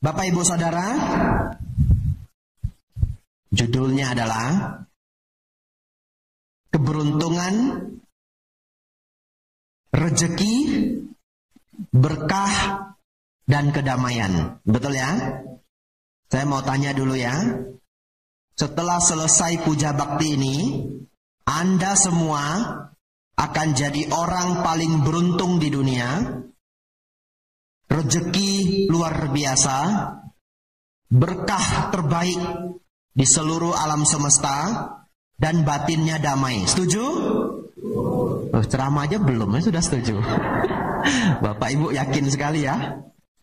Bapak Ibu Saudara, judulnya adalah keberuntungan, rezeki, berkah, dan kedamaian. Betul ya? Saya mau tanya dulu ya. Setelah selesai puja bakti ini, Anda semua akan jadi orang paling beruntung di dunia. Rezeki luar biasa, berkah terbaik di seluruh alam semesta, dan batinnya damai. Setuju? Oh, ceramah aja belum ya sudah setuju. Bapak Ibu yakin sekali ya.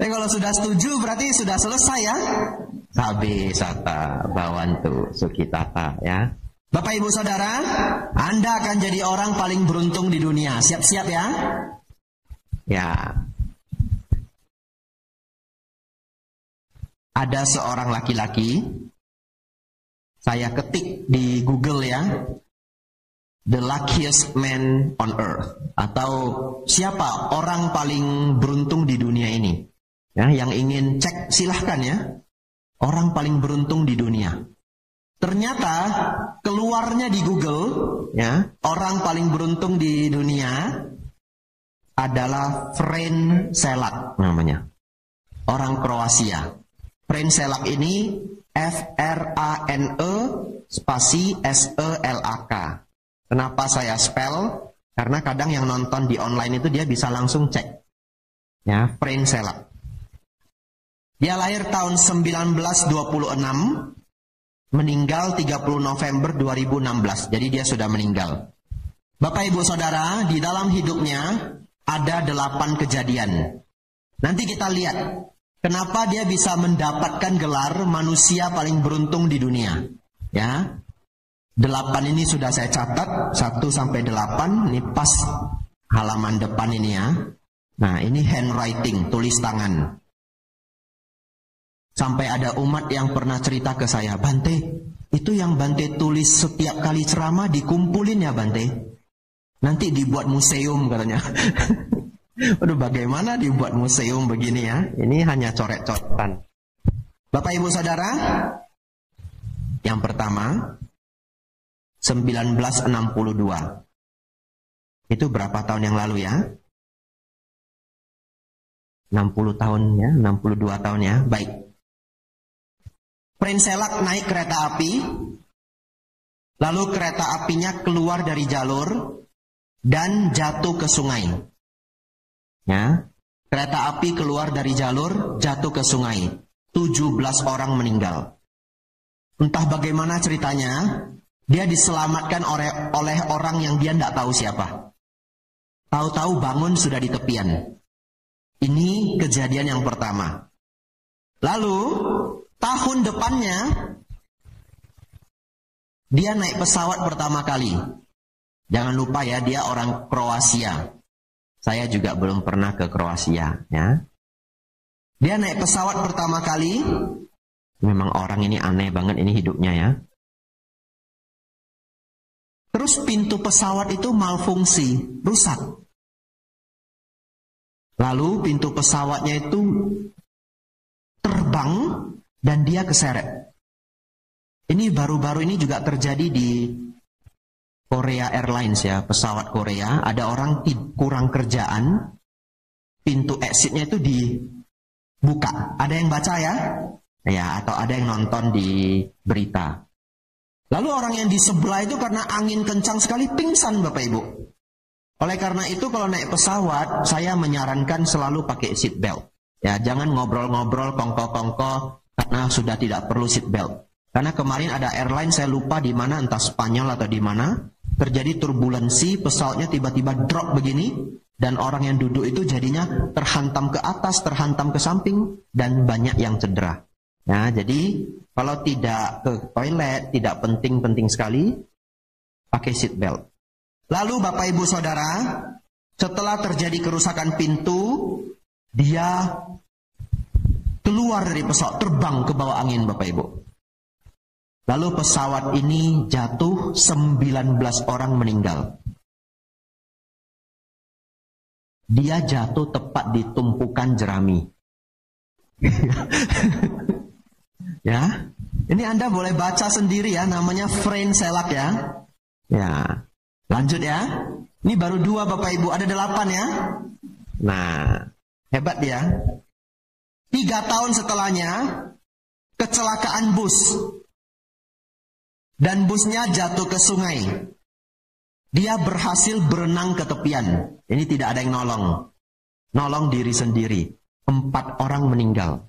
Tapi kalau sudah setuju berarti sudah selesai ya. Sabi sata bawantu sukitata ya. Bapak Ibu Saudara, Anda akan jadi orang paling beruntung di dunia. Siap-siap ya. Ya. Ada seorang laki-laki, saya ketik di Google ya, the luckiest man on earth, atau siapa orang paling beruntung di dunia ini. Ya, yang ingin cek silahkan ya, orang paling beruntung di dunia. Ternyata keluarnya di Google, ya, orang paling beruntung di dunia adalah Fren Selak namanya, orang Kroasia. Fren Selak ini Frane spasi Selak. Kenapa saya spell? Karena kadang yang nonton di online itu dia bisa langsung cek. Ya, Fren Selak. Dia lahir tahun 1926, meninggal 30 November 2016. Jadi dia sudah meninggal. Bapak Ibu Saudara, di dalam hidupnya ada 8 kejadian. Nanti kita lihat kenapa dia bisa mendapatkan gelar manusia paling beruntung di dunia. Ya. 8 ini sudah saya catat, 1 sampai 8, ini pas halaman depan ini ya. Nah, ini handwriting, tulis tangan. Sampai ada umat yang pernah cerita ke saya, Bante, itu yang Bante tulis setiap kali ceramah dikumpulin ya Bante. Nanti dibuat museum katanya. Waduh, bagaimana dibuat museum begini ya? Ini hanya coret-coretan. Bapak Ibu Saudara, yang pertama 1962. Itu berapa tahun yang lalu ya? 60 tahun ya, 62 tahun ya. Baik. Fren Selak naik kereta api, lalu kereta apinya keluar dari jalur dan jatuh ke sungai. Ya, kereta api keluar dari jalur, jatuh ke sungai. 17 orang meninggal. Entah bagaimana ceritanya, dia diselamatkan oleh orang yang dia tidak tahu siapa. Tahu-tahu bangun sudah di tepian. Ini kejadian yang pertama. Lalu, tahun depannya, dia naik pesawat pertama kali. Jangan lupa ya, dia orang Kroasia. Saya juga belum pernah ke Kroasia, ya. Dia naik pesawat pertama kali. Memang orang ini aneh banget ini hidupnya ya. Terus pintu pesawat itu malfungsi, rusak. Lalu pintu pesawatnya itu terbang dan dia keseret. Ini baru-baru ini juga terjadi di Korea Airlines ya, pesawat Korea, ada orang kurang kerjaan, pintu exitnya itu dibuka. Ada yang baca ya? Ya, atau ada yang nonton di berita. Lalu orang yang di sebelah itu karena angin kencang sekali pingsan Bapak Ibu. Oleh karena itu kalau naik pesawat, saya menyarankan selalu pakai seat belt. Ya, jangan ngobrol-ngobrol, kongko-kongko, karena sudah tidak perlu seat belt. Karena kemarin ada airline saya lupa di mana, entah Spanyol atau di mana, terjadi turbulensi, pesawatnya tiba-tiba drop begini, dan orang yang duduk itu jadinya terhantam ke atas, terhantam ke samping, dan banyak yang cedera. Ya, jadi kalau tidak ke toilet, tidak penting-penting sekali, pakai seat belt. Lalu Bapak Ibu Saudara, setelah terjadi kerusakan pintu, dia keluar dari pesawat, terbang ke bawah angin Bapak Ibu. Lalu pesawat ini jatuh, 19 orang meninggal. Dia jatuh tepat di tumpukan jerami. Ya, ini Anda boleh baca sendiri ya, namanya Frank Selak ya. Ya, lanjut ya. Ini baru 2 Bapak Ibu, ada 8 ya. Nah, hebat dia. 3 tahun setelahnya, kecelakaan bus. Dan busnya jatuh ke sungai. Dia berhasil berenang ke tepian. Ini tidak ada yang nolong. Nolong diri sendiri. 4 orang meninggal.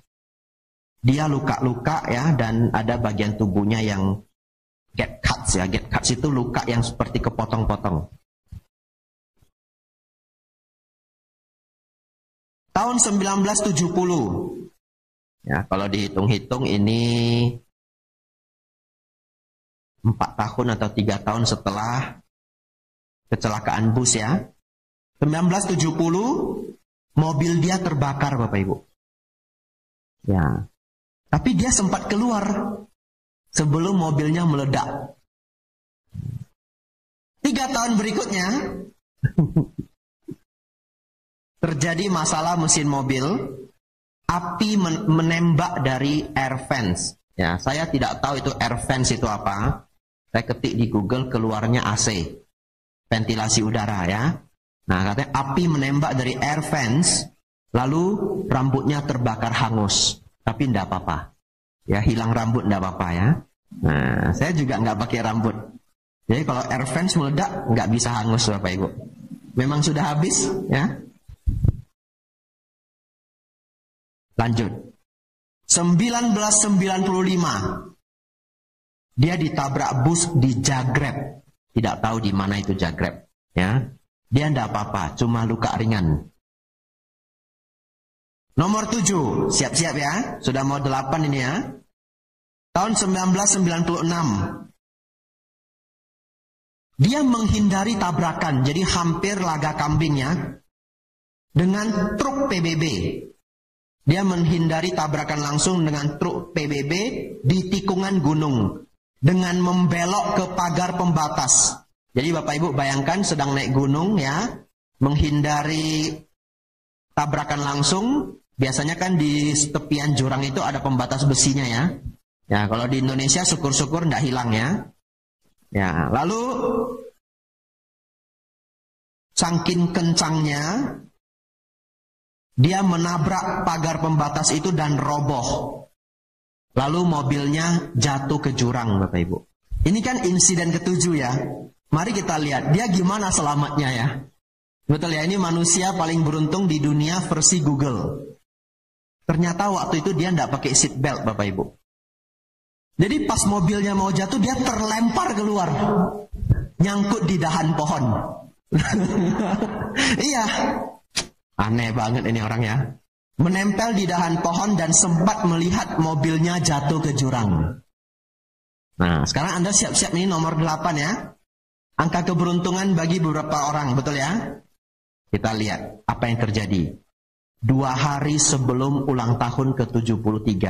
Dia luka-luka ya, dan ada bagian tubuhnya yang get cuts ya. Get cuts itu luka yang seperti kepotong-potong. Tahun 1970. Ya, kalau dihitung-hitung ini 4 tahun atau 3 tahun setelah kecelakaan bus ya. 1970 mobil dia terbakar Bapak Ibu. Ya. Tapi dia sempat keluar sebelum mobilnya meledak. 3 tahun berikutnya terjadi masalah mesin mobil, api menembak dari air vents. Ya, saya tidak tahu itu air vents itu apa. Saya ketik di Google, keluarnya AC, ventilasi udara ya. Nah, katanya api menembak dari air vents, lalu rambutnya terbakar hangus. Tapi tidak apa-apa. Ya, hilang rambut tidak apa-apa ya. Nah, saya juga nggak pakai rambut. Jadi kalau air vents meledak, nggak bisa hangus Bapak Ibu. Memang sudah habis ya. Lanjut. 1995. Dia ditabrak bus di Zagreb. Tidak tahu di mana itu Zagreb. Ya. Dia tidak apa-apa, cuma luka ringan. Nomor 7. Siap-siap ya. Sudah mau 8 ini ya. Tahun 1996. Dia menghindari tabrakan. Jadi hampir laga kambingnya. Dengan truk PBB. Dia menghindari tabrakan langsung dengan truk PBB di tikungan gunung. Dengan membelok ke pagar pembatas. Jadi Bapak Ibu bayangkan sedang naik gunung ya. Menghindari tabrakan langsung. Biasanya kan di tepian jurang itu ada pembatas besinya ya. Ya kalau di Indonesia syukur-syukur tidak hilang ya. Ya lalu saking kencangnya. Dia menabrak pagar pembatas itu dan roboh. Lalu mobilnya jatuh ke jurang Bapak Ibu. Ini kan insiden ke-7 ya. Mari kita lihat dia gimana selamatnya ya. Betul ya, ini manusia paling beruntung di dunia versi Google. Ternyata waktu itu dia tidak pakai seat belt Bapak Ibu. Jadi pas mobilnya mau jatuh dia terlempar keluar. Nyangkut di dahan pohon. Iya. Aneh banget ini orang ya. Menempel di dahan pohon dan sempat melihat mobilnya jatuh ke jurang. Nah, sekarang Anda siap-siap ini nomor 8 ya. Angka keberuntungan bagi beberapa orang, betul ya? Kita lihat apa yang terjadi. 2 hari sebelum ulang tahun ke-73,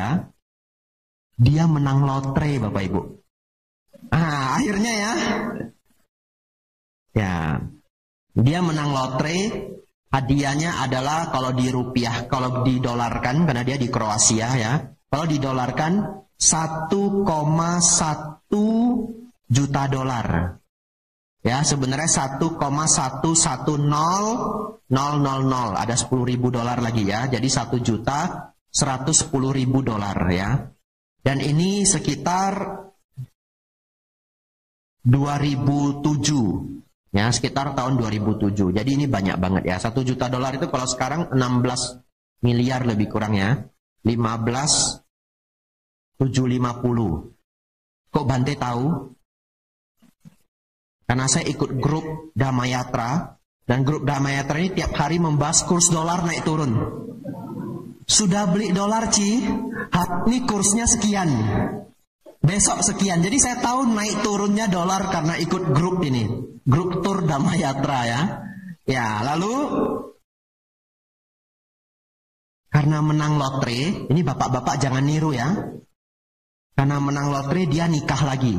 dia menang lotre Bapak Ibu. Ah, akhirnya ya. Ya. Dia menang lotre. Hadiahnya adalah kalau di rupiah, kalau didolarkan, karena dia di Kroasia ya. Kalau didolarkan 1,1 juta dolar. Ya, sebenarnya 1,110000. Ada 10.000 dolar lagi ya. Jadi 1.110.000 dolar ya. Dan ini sekitar 2007. Ya, sekitar tahun 2007. Jadi ini banyak banget ya. 1 juta dolar itu kalau sekarang 16 miliar lebih kurang ya. 15.750. Kok Bante tahu? Karena saya ikut grup Damayatra. Dan grup Damayatra ini tiap hari membahas kurs dolar naik turun. Sudah beli dolar Ci? Ini kursnya sekian. Besok sekian. Jadi saya tahu naik turunnya dolar karena ikut grup ini. Grup Tur Damayatra ya. Ya, lalu karena menang lotre, ini bapak-bapak jangan niru ya. Karena menang lotre dia nikah lagi.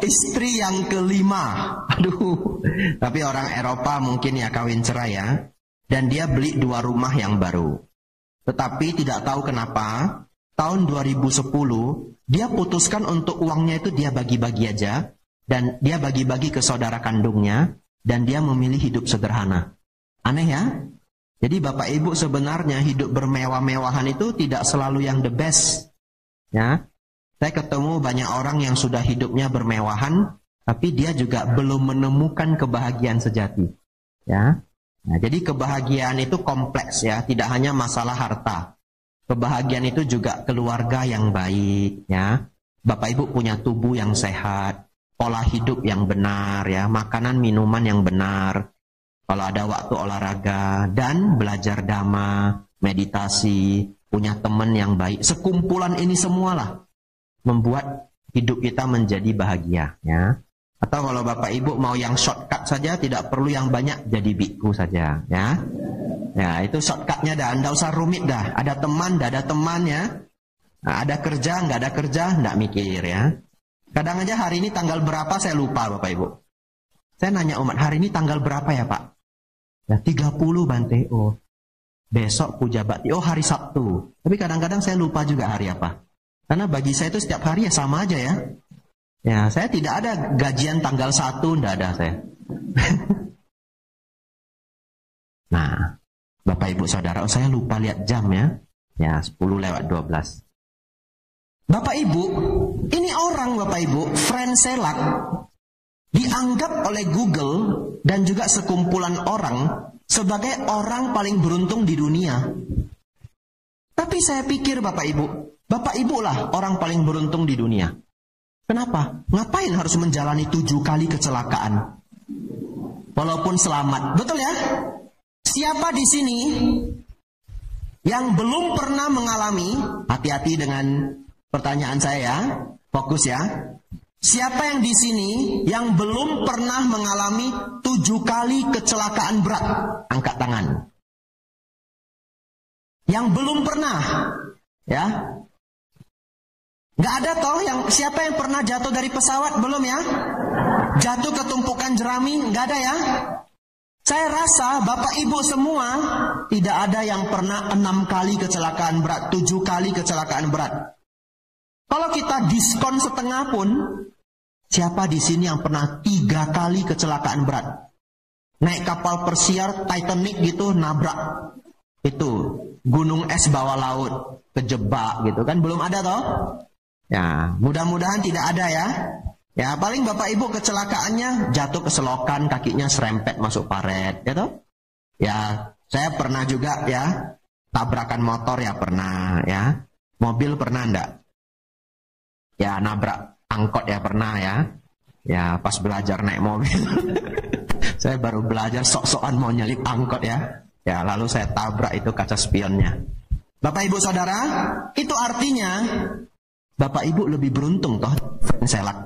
Istri yang kelima. Aduh. Tapi orang Eropa mungkin ya kawin cerai ya. dan dia beli 2 rumah yang baru. Tetapi tidak tahu kenapa, tahun 2010 dia putuskan untuk uangnya itu dia bagi-bagi aja, dan dia bagi-bagi ke saudara kandungnya, dan dia memilih hidup sederhana. Aneh ya? Jadi Bapak Ibu sebenarnya hidup bermewah-mewahan itu tidak selalu yang the best. Ya, saya ketemu banyak orang yang sudah hidupnya bermewahan, tapi dia juga belum menemukan kebahagiaan sejati. Ya, nah, jadi kebahagiaan itu kompleks ya, tidak hanya masalah harta. Kebahagiaan itu juga keluarga yang baik. Ya, Bapak Ibu punya tubuh yang sehat, pola hidup yang benar, ya, makanan minuman yang benar. Kalau ada waktu olahraga dan belajar dhamma, meditasi, punya teman yang baik. Sekumpulan ini semualah membuat hidup kita menjadi bahagia. Ya. Atau kalau Bapak Ibu mau yang shortcut saja, tidak perlu yang banyak, jadi biku saja. Ya, ya itu shortcutnya dah, tidak usah rumit dah. Ada teman, dah ada teman ya. Nah, ada kerja, nggak ada kerja, nggak mikir ya. Kadang aja hari ini tanggal berapa saya lupa Bapak Ibu. Saya nanya umat, hari ini tanggal berapa ya Pak? Ya 30 Bante. Oh, besok puja bakti. Oh, hari Sabtu. Tapi kadang-kadang saya lupa juga hari apa. Karena bagi saya itu setiap hari ya sama aja ya. Ya, saya tidak ada gajian tanggal 1, tidak ada saya. Nah, Bapak Ibu Saudara, saya lupa lihat jam ya. Ya, 10:12. Bapak Ibu, ini orang Bapak Ibu, Frank Selak, dianggap oleh Google dan juga sekumpulan orang sebagai orang paling beruntung di dunia. Tapi saya pikir Bapak Ibu lah orang paling beruntung di dunia. Kenapa? Ngapain harus menjalani 7 kali kecelakaan? Walaupun selamat, betul ya? Siapa di sini yang belum pernah mengalami, hati-hati dengan pertanyaan saya ya, fokus ya. Siapa yang di sini yang belum pernah mengalami 7 kali kecelakaan berat? Angkat tangan. Yang belum pernah, ya? Nggak ada toh yang siapa yang pernah jatuh dari pesawat belum ya? Jatuh ke tumpukan jerami nggak ada ya? Saya rasa Bapak Ibu semua tidak ada yang pernah 6 kali kecelakaan berat, 7 kali kecelakaan berat. Kalau kita diskon setengah pun, siapa di sini yang pernah 3 kali kecelakaan berat? Naik kapal persiar Titanic gitu, nabrak. Itu, gunung es bawah laut, kejebak gitu kan, belum ada toh? Ya, mudah-mudahan tidak ada ya. Ya, paling Bapak Ibu kecelakaannya jatuh ke selokan, kakinya serempet masuk paret, ya toh? Ya, saya pernah juga ya, tabrakan motor ya pernah ya. Mobil pernah enggak? Ya, nabrak angkot ya pernah ya. Ya, pas belajar naik mobil. Saya baru belajar sok-sokan mau nyelip angkot ya. Ya, lalu saya tabrak itu kaca spionnya. Bapak Ibu Saudara, itu artinya Bapak Ibu lebih beruntung toh, Frank Selak.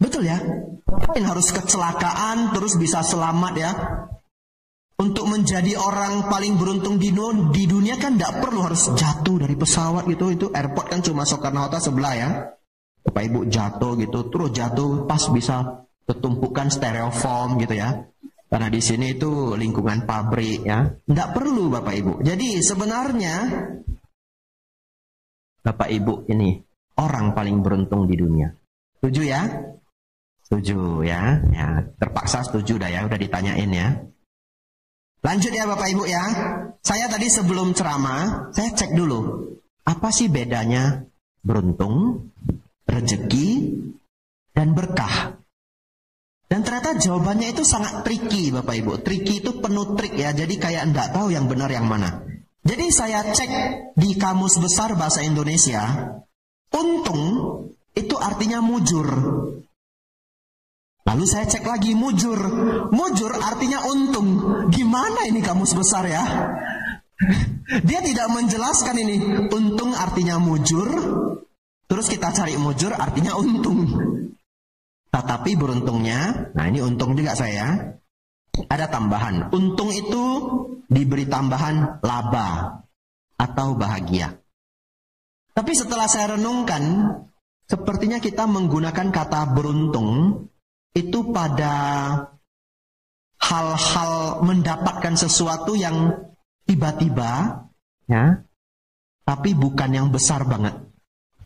Betul ya? Ngapain harus kecelakaan terus bisa selamat ya? Untuk menjadi orang paling beruntung di dunia kan tidak perlu harus jatuh dari pesawat gitu. Itu airport kan cuma Soekarno-Hatta sebelah ya. Bapak Ibu jatuh gitu, terus jatuh pas bisa ketumpukan styrofoam gitu ya. Karena di sini itu lingkungan pabrik ya. Tidak perlu Bapak Ibu. Jadi sebenarnya Bapak Ibu ini orang paling beruntung di dunia. Setuju ya? Setuju ya. Ya, terpaksa setuju dah ya, udah ditanyain ya. Lanjut ya Bapak Ibu ya. Saya tadi sebelum ceramah, saya cek dulu. Apa sih bedanya beruntung, rezeki, dan berkah? Dan ternyata jawabannya itu sangat tricky Bapak Ibu. Tricky itu penuh trik ya, jadi kayak enggak tahu yang benar yang mana. Jadi saya cek di Kamus Besar Bahasa Indonesia, untung itu artinya mujur. Lalu saya cek lagi mujur. Mujur artinya untung. Gimana ini Kamus Besar ya? Dia tidak menjelaskan ini. Untung artinya mujur. Terus kita cari mujur artinya untung. Tetapi beruntungnya, nah ini untung juga saya. Ada tambahan. Untung itu diberi tambahan laba atau bahagia. Tapi setelah saya renungkan, sepertinya kita menggunakan kata beruntung itu pada hal-hal mendapatkan sesuatu yang tiba-tiba, ya, tapi bukan yang besar banget,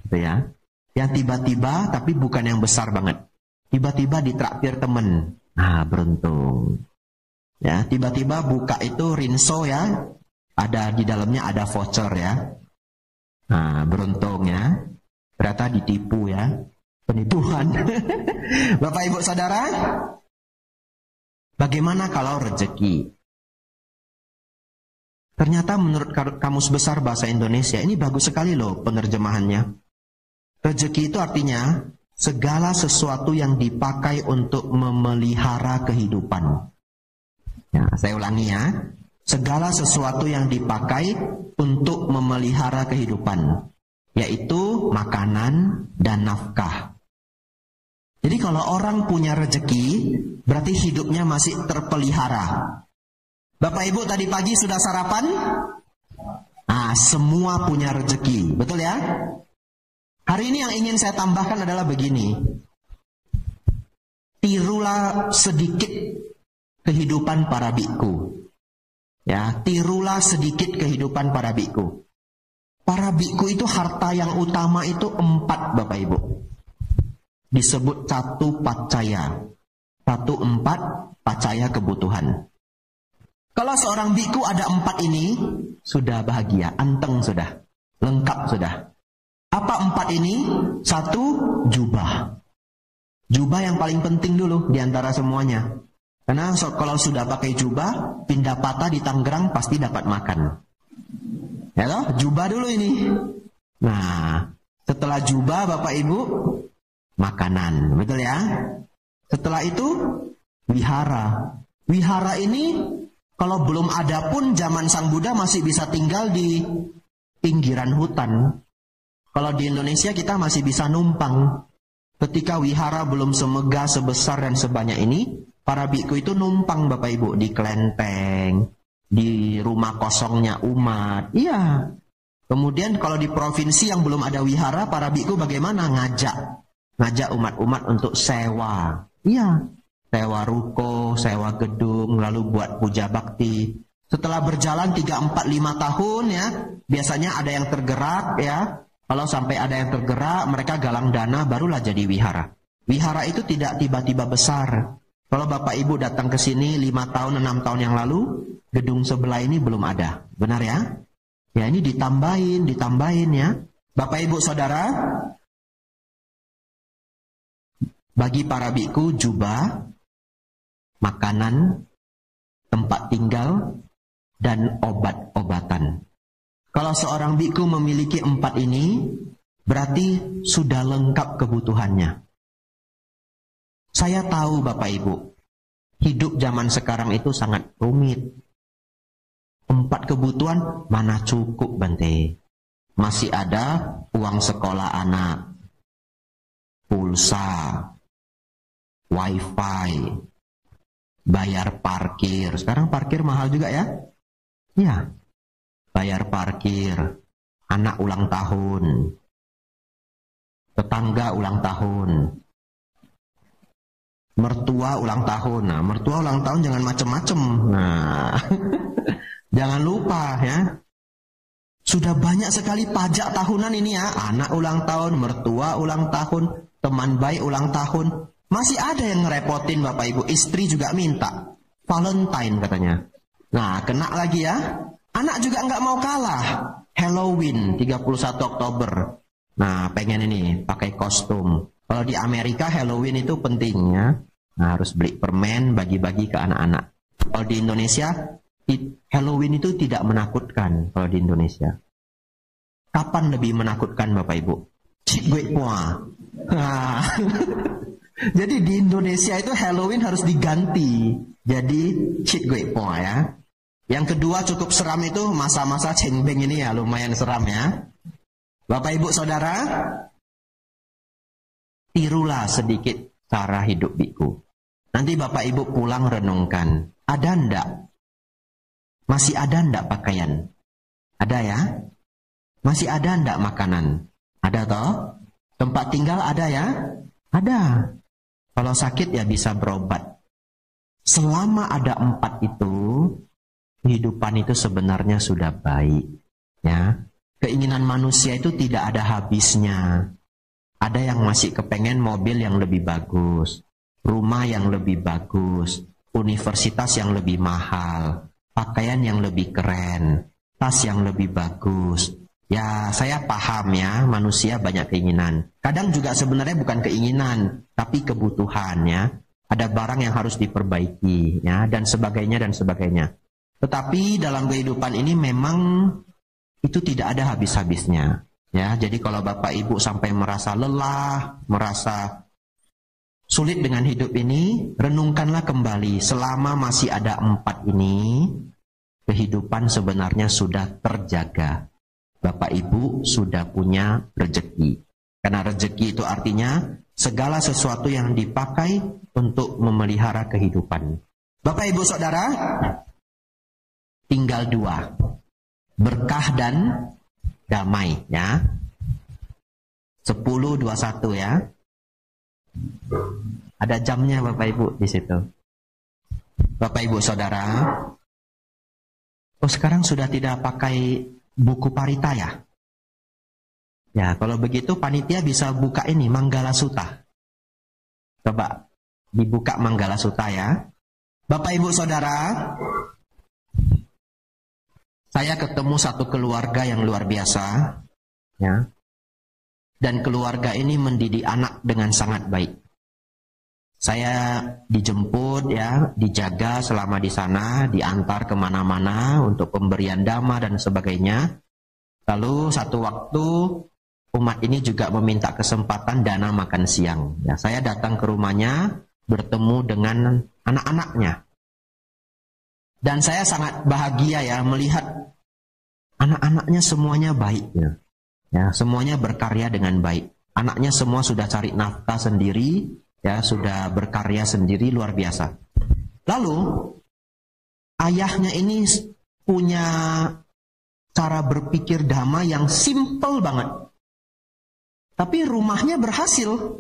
gitu ya. Yang tiba-tiba tapi bukan yang besar banget. Tiba-tiba ditraktir temen, nah beruntung. Ya, tiba-tiba buka itu rinso ya, ada di dalamnya ada voucher ya. Nah, beruntung ya. Ternyata ditipu ya, penipuan. Bapak Ibu Saudara, bagaimana kalau rezeki? Ternyata menurut Kamus Besar Bahasa Indonesia, ini bagus sekali loh penerjemahannya. Rezeki itu artinya segala sesuatu yang dipakai untuk memelihara kehidupan. Ya, saya ulangi ya. Segala sesuatu yang dipakai untuk memelihara kehidupan, yaitu makanan dan nafkah. Jadi kalau orang punya rezeki, berarti hidupnya masih terpelihara. Bapak Ibu tadi pagi sudah sarapan? Nah, semua punya rezeki, betul ya? Hari ini yang ingin saya tambahkan adalah begini. Tirulah sedikit kehidupan para biku. Ya, tirulah sedikit kehidupan para biku. Para biku itu harta yang utama itu 4, Bapak Ibu. Disebut 1 pacaya. 1 pacaya kebutuhan. Kalau seorang biku ada 4 ini, sudah bahagia, anteng sudah, lengkap sudah. Apa 4 ini? 1, jubah. Jubah yang paling penting dulu di antara semuanya. Karena kalau sudah pakai jubah, pindah patah di Tangerang pasti dapat makan. Ya toh? Jubah dulu ini. Nah, setelah jubah Bapak Ibu, makanan, betul ya? Setelah itu, wihara. Wihara ini, kalau belum ada pun zaman Sang Buddha masih bisa tinggal di pinggiran hutan. Kalau di Indonesia kita masih bisa numpang. Ketika wihara belum semegah, sebesar dan sebanyak ini, para biku itu numpang Bapak Ibu di kelenteng, di rumah kosongnya umat. Iya. Kemudian kalau di provinsi yang belum ada wihara, para biku bagaimana? Ngajak umat-umat untuk sewa. Iya. Sewa ruko, sewa gedung, lalu buat puja bakti. Setelah berjalan 3, 4, 5 tahun ya, biasanya ada yang tergerak ya. Kalau sampai ada yang tergerak, mereka galang dana, barulah jadi wihara. Wihara itu tidak tiba-tiba besar. Kalau Bapak Ibu datang ke sini 5 tahun, 6 tahun yang lalu, gedung sebelah ini belum ada. Benar ya? Ya ini ditambahin ya. Bapak Ibu Saudara, bagi para biku jubah, makanan, tempat tinggal, dan obat-obatan. Kalau seorang biku memiliki 4 ini, berarti sudah lengkap kebutuhannya. Saya tahu Bapak Ibu, hidup zaman sekarang itu sangat rumit. 4 kebutuhan mana cukup Bante. Masih ada uang sekolah anak, pulsa, wifi, bayar parkir. Sekarang parkir mahal juga ya? Iya. Bayar parkir, anak ulang tahun, tetangga ulang tahun, mertua ulang tahun. Nah, mertua ulang tahun jangan macem-macem. Nah, jangan lupa ya. Sudah banyak sekali pajak tahunan ini ya. Anak ulang tahun, mertua ulang tahun, teman baik ulang tahun. Masih ada yang ngerepotin Bapak Ibu. Istri juga minta. Valentine katanya. Nah, kena lagi ya. Anak juga nggak mau kalah. Halloween 31 Oktober. Nah, pengen ini pakai kostum. Kalau di Amerika Halloween itu pentingnya. Nah, harus beli permen bagi-bagi ke anak-anak. Kalau di Indonesia Halloween itu tidak menakutkan. Kalau di Indonesia, kapan lebih menakutkan Bapak Ibu? Cik gue puah. Nah, jadi di Indonesia itu Halloween harus diganti. Jadi cik gue puah ya. Yang kedua cukup seram itu masa-masa cengbeng ini ya, lumayan seram ya. Bapak Ibu Saudara, tirulah sedikit cara hidup biku. Nanti Bapak Ibu pulang renungkan, ada ndak? Masih ada ndak pakaian? Ada ya? Masih ada ndak makanan? Ada toh? Tempat tinggal ada ya? Ada. Kalau sakit ya bisa berobat. selama ada 4 itu, kehidupan itu sebenarnya sudah baik. Ya, keinginan manusia itu tidak ada habisnya. Ada yang masih kepengen mobil yang lebih bagus, rumah yang lebih bagus, universitas yang lebih mahal, pakaian yang lebih keren, tas yang lebih bagus. Ya, saya paham ya, manusia banyak keinginan. Kadang juga sebenarnya bukan keinginan, tapi kebutuhan ya. Ada barang yang harus diperbaiki ya, dan sebagainya dan sebagainya. Tetapi dalam kehidupan ini memang itu tidak ada habis-habisnya. Ya, jadi kalau Bapak Ibu sampai merasa lelah, merasa sulit dengan hidup ini, renungkanlah kembali. Selama masih ada 4 ini, kehidupan sebenarnya sudah terjaga. Bapak Ibu sudah punya rezeki. Karena rezeki itu artinya segala sesuatu yang dipakai untuk memelihara kehidupan. Bapak Ibu Saudara, tinggal 2. Berkah dan damai ya. 10:21 ya. Ada jamnya Bapak Ibu di situ. Bapak Ibu Saudara, sekarang sudah tidak pakai buku Parita ya? Ya, kalau begitu panitia bisa buka ini Manggala Sutta. Coba dibuka Manggala Sutta ya. Bapak Ibu Saudara, saya ketemu satu keluarga yang luar biasa ya. Dan keluarga ini mendidik anak dengan sangat baik. Saya dijemput ya, dijaga selama di sana, diantar kemana-mana untuk pemberian dhamma dan sebagainya. Lalu satu waktu umat ini juga meminta kesempatan dana makan siang. Ya, saya datang ke rumahnya, bertemu dengan anak-anaknya. Dan saya sangat bahagia ya melihat anak-anaknya semuanya baik ya. Ya, semuanya berkarya dengan baik. Anaknya semua sudah cari nafkah sendiri, ya, sudah berkarya sendiri luar biasa. Lalu ayahnya ini punya cara berpikir dhamma yang simple banget. Tapi rumahnya berhasil.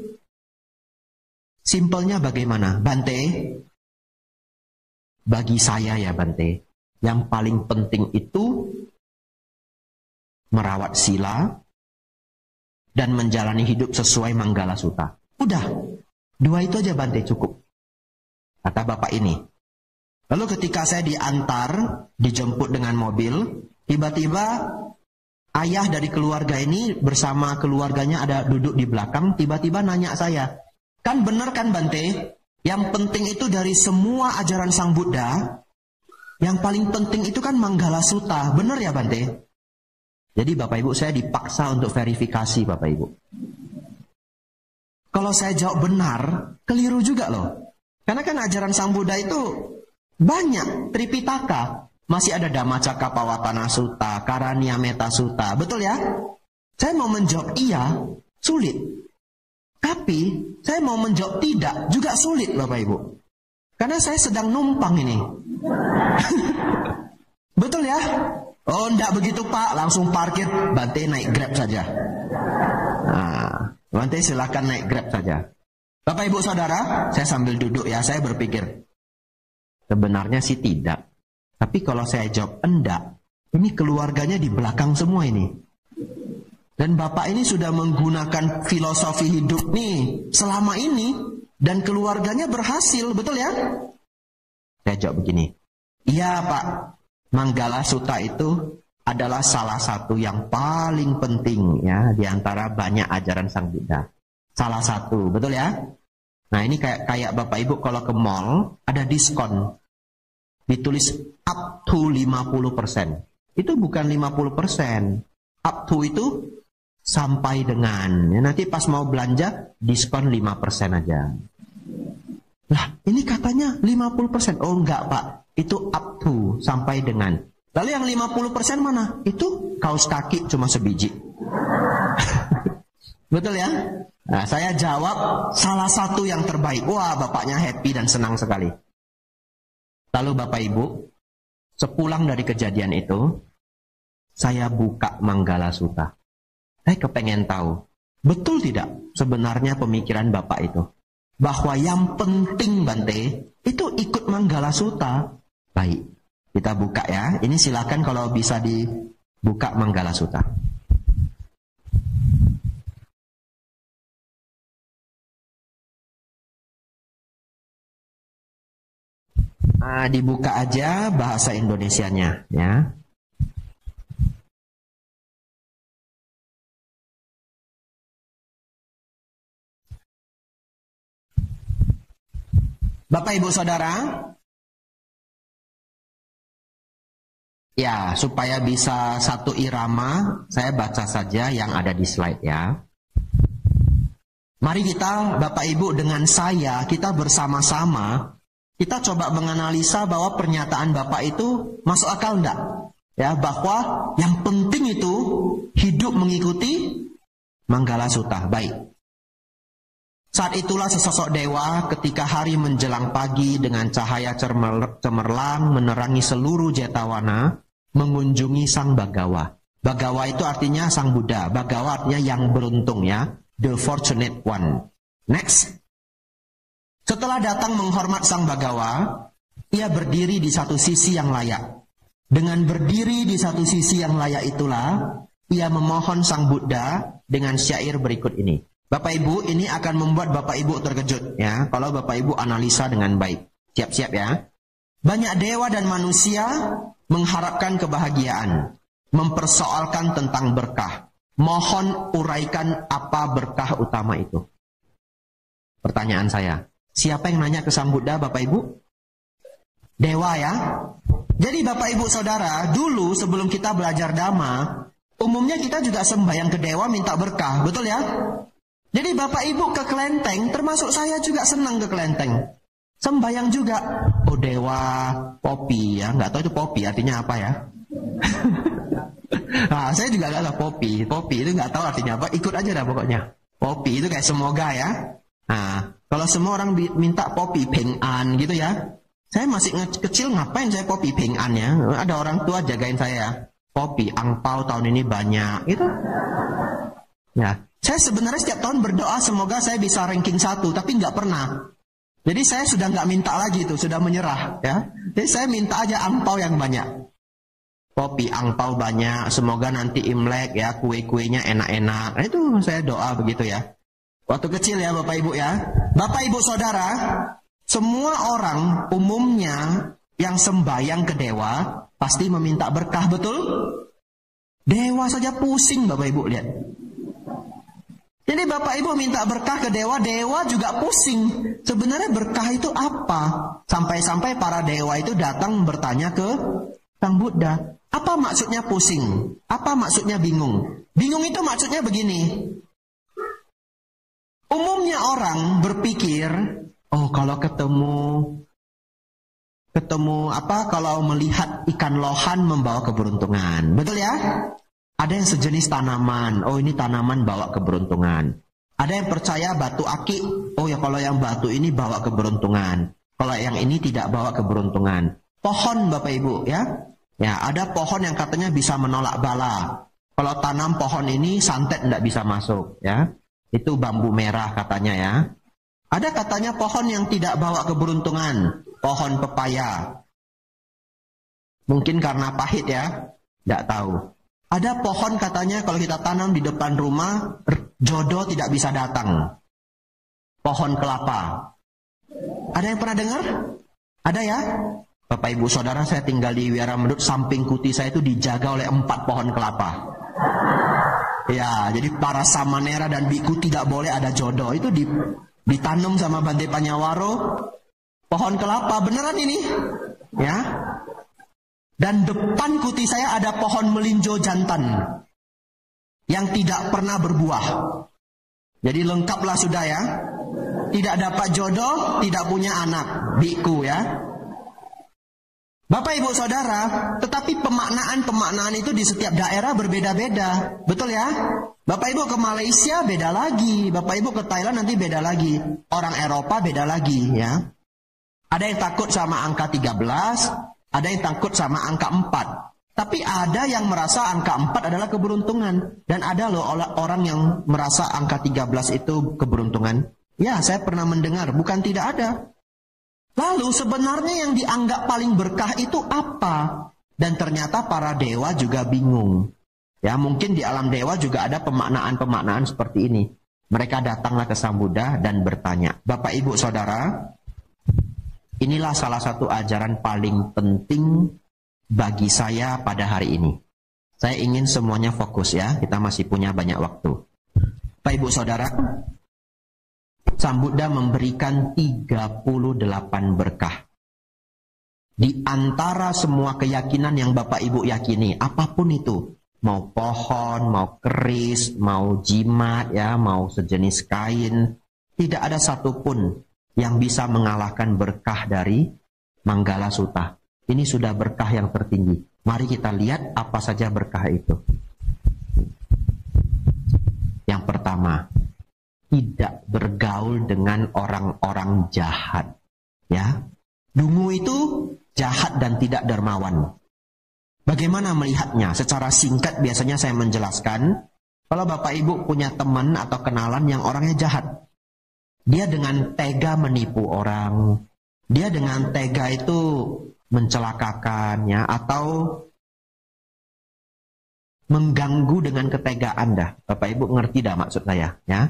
Simpelnya bagaimana? Bante, bagi saya ya Bante, yang paling penting itu merawat sila dan menjalani hidup sesuai Manggala Sutta. Udah, 2 itu aja Bante cukup. Kata bapak ini. Lalu ketika saya diantar, dijemput dengan mobil, tiba-tiba ayah dari keluarga ini bersama keluarganya ada duduk di belakang, tiba-tiba nanya saya, kan benar kan Bante, yang penting itu dari semua ajaran Sang Buddha, yang paling penting itu kan Manggala Sutta, benar ya Bante? Jadi Bapak Ibu saya dipaksa untuk verifikasi Bapak Ibu. Kalau saya jawab benar, keliru juga loh. Karena kan ajaran Sang Buddha itu banyak, Tripitaka. Masih ada Dhammacakkappavattana Sutta, Karaniyammetta Sutta, betul ya? Saya mau menjawab iya, sulit. Tapi saya mau menjawab tidak, juga sulit Bapak Ibu. Karena saya sedang numpang ini. Betul ya? Oh enggak begitu Pak, langsung parkir, Bante naik Grab saja. Nah, Bante silakan naik Grab saja. Bapak Ibu Saudara, saya sambil duduk ya, saya berpikir, sebenarnya sih tidak. Tapi kalau saya jawab enggak, ini keluarganya di belakang semua ini. Dan Bapak ini sudah menggunakan filosofi hidup nih selama ini, dan keluarganya berhasil, betul ya? Saya jawab begini, iya Pak, Manggala Sutta itu adalah salah satu yang paling penting ya di antara banyak ajaran Sang Buddha. Salah satu, betul ya? Nah ini kayak Bapak Ibu kalau ke mall ada diskon. Ditulis up to 50%. Itu bukan 50%. Up to itu sampai dengan. Ya, nanti pas mau belanja diskon 5% aja. Lah ini katanya 50%. Oh enggak Pak. Itu up to sampai dengan. Lalu yang 50% mana? Itu kaos kaki cuma sebiji. Betul ya? Nah, saya jawab salah satu yang terbaik. Wah, bapaknya happy dan senang sekali. Lalu Bapak Ibu, sepulang dari kejadian itu, saya buka Manggala Sutta. Saya kepengen tahu, betul tidak sebenarnya pemikiran Bapak itu? bahwa yang penting Bante itu ikut Manggala Sutta. Baik, kita buka ya. Ini silakan kalau bisa dibuka Manggala Sutta. Nah, dibuka aja bahasa Indonesianya ya. Bapak Ibu Saudara, ya supaya bisa satu irama, saya baca saja yang ada di slide ya. Mari kita Bapak Ibu dengan saya, kita bersama-sama, kita coba menganalisa bahwa pernyataan Bapak itu masuk akal enggak? Ya, bahwa yang penting itu hidup mengikuti Manggala Sutta. Baik. Saat itulah sesosok dewa ketika hari menjelang pagi dengan cahaya cemerlang menerangi seluruh Jetawana mengunjungi Sang Bagawa. Bagawa itu artinya Sang Buddha. Bagawa artinya yang beruntung ya. The fortunate one. Next. Setelah datang menghormat Sang Bagawa, ia berdiri di satu sisi yang layak. Dengan berdiri di satu sisi yang layak itulah, ia memohon Sang Buddha dengan syair berikut ini. Bapak Ibu, ini akan membuat Bapak Ibu terkejut ya, kalau Bapak Ibu analisa dengan baik. Siap-siap ya. Banyak dewa dan manusia mengharapkan kebahagiaan, mempersoalkan tentang berkah. Mohon uraikan apa berkah utama itu. Pertanyaan saya, siapa yang nanya ke Sang Buddha, Bapak Ibu? Dewa ya. Jadi Bapak Ibu Saudara, dulu sebelum kita belajar Dhamma, umumnya kita juga sembahyang ke dewa minta berkah, betul ya? Jadi Bapak Ibu ke kelenteng, termasuk saya juga senang ke kelenteng. Sembayang juga. Oh dewa, popi ya. Nggak tahu itu popi artinya apa ya. Nah, saya juga nggak tahu popi. Popi itu nggak tahu artinya apa. Ikut aja dah pokoknya. Popi itu kayak semoga ya. Nah, kalau semua orang minta popi peng-an gitu ya. Saya masih kecil ngapain saya popi peng-an ya. Ada orang tua jagain saya. Popi, angpau tahun ini banyak. Gitu. Ya. Saya sebenarnya setiap tahun berdoa semoga saya bisa ranking 1, tapi nggak pernah. Jadi saya sudah nggak minta lagi itu, sudah menyerah ya. Jadi saya minta aja angpau yang banyak. Kopi angpau banyak, semoga nanti Imlek ya kue-kuenya enak-enak. Nah, itu saya doa begitu ya. Waktu kecil ya Bapak Ibu ya. Bapak Ibu Saudara, semua orang umumnya yang sembayang ke dewa pasti meminta berkah, betul? Dewa saja pusing Bapak Ibu lihat. Jadi Bapak Ibu minta berkah ke dewa, dewa juga pusing. Sebenarnya berkah itu apa? Sampai-sampai para dewa itu datang bertanya ke Sang Buddha. Apa maksudnya pusing? Apa maksudnya bingung? Bingung itu maksudnya begini. Umumnya orang berpikir, oh kalau kalau melihat ikan lohan membawa keberuntungan. Betul ya? Ada yang sejenis tanaman, oh ini tanaman bawa keberuntungan. Ada yang percaya batu akik, oh ya kalau yang batu ini bawa keberuntungan. Kalau yang ini tidak bawa keberuntungan. Pohon Bapak Ibu ya. Ya, ada pohon yang katanya bisa menolak bala. Kalau tanam pohon ini santet tidak bisa masuk ya. Itu bambu merah katanya ya. Ada katanya pohon yang tidak bawa keberuntungan, pohon pepaya. Mungkin karena pahit ya, tidak tahu. Ada pohon katanya kalau kita tanam di depan rumah, jodoh tidak bisa datang. Pohon kelapa. Ada yang pernah dengar? Ada ya? Bapak Ibu Saudara, saya tinggal di Wiaramedut, samping kuti saya itu dijaga oleh 4 pohon kelapa. Ya, jadi para samanera dan biku tidak boleh ada jodoh. Itu ditanam sama Bante Panyawaro. Pohon kelapa, beneran ini? Ya. Dan depan kuti saya ada pohon melinjo jantan yang tidak pernah berbuah. Jadi lengkaplah sudah ya. Tidak dapat jodoh, tidak punya anak, biku ya. Bapak Ibu Saudara, tetapi pemaknaan itu di setiap daerah berbeda-beda. Betul ya? Bapak Ibu ke Malaysia beda lagi, Bapak Ibu ke Thailand nanti beda lagi. Orang Eropa beda lagi ya. Ada yang takut sama angka 13. Ada yang takut sama angka 4. Tapi ada yang merasa angka 4 adalah keberuntungan. Dan ada loh orang yang merasa angka 13 itu keberuntungan. Ya, saya pernah mendengar, bukan tidak ada. Lalu sebenarnya yang dianggap paling berkah itu apa? Dan ternyata para dewa juga bingung. Ya, mungkin di alam dewa juga ada pemaknaan-pemaknaan seperti ini. Mereka datanglah ke Sang Buddha dan bertanya, Bapak Ibu Saudara, inilah salah satu ajaran paling penting bagi saya pada hari ini. Saya ingin semuanya fokus ya, kita masih punya banyak waktu. Bapak Ibu Saudara, Sang Buddha memberikan 38 berkah. Di antara semua keyakinan yang Bapak Ibu yakini, apapun itu, mau pohon, mau keris, mau jimat, ya, mau sejenis kain, tidak ada satupun yang bisa mengalahkan berkah dari Manggala Sutta. Ini sudah berkah yang tertinggi. Mari kita lihat apa saja berkah itu. Yang pertama, tidak bergaul dengan orang-orang jahat. Ya, dungu itu jahat dan tidak dermawan. Bagaimana melihatnya? Secara singkat biasanya saya menjelaskan, kalau Bapak Ibu punya teman atau kenalan yang orangnya jahat, dia dengan tega menipu orang, dia dengan tega itu mencelakakan, ya, atau mengganggu dengan ketegaan dah. Bapak Ibu ngerti dah maksud saya, ya?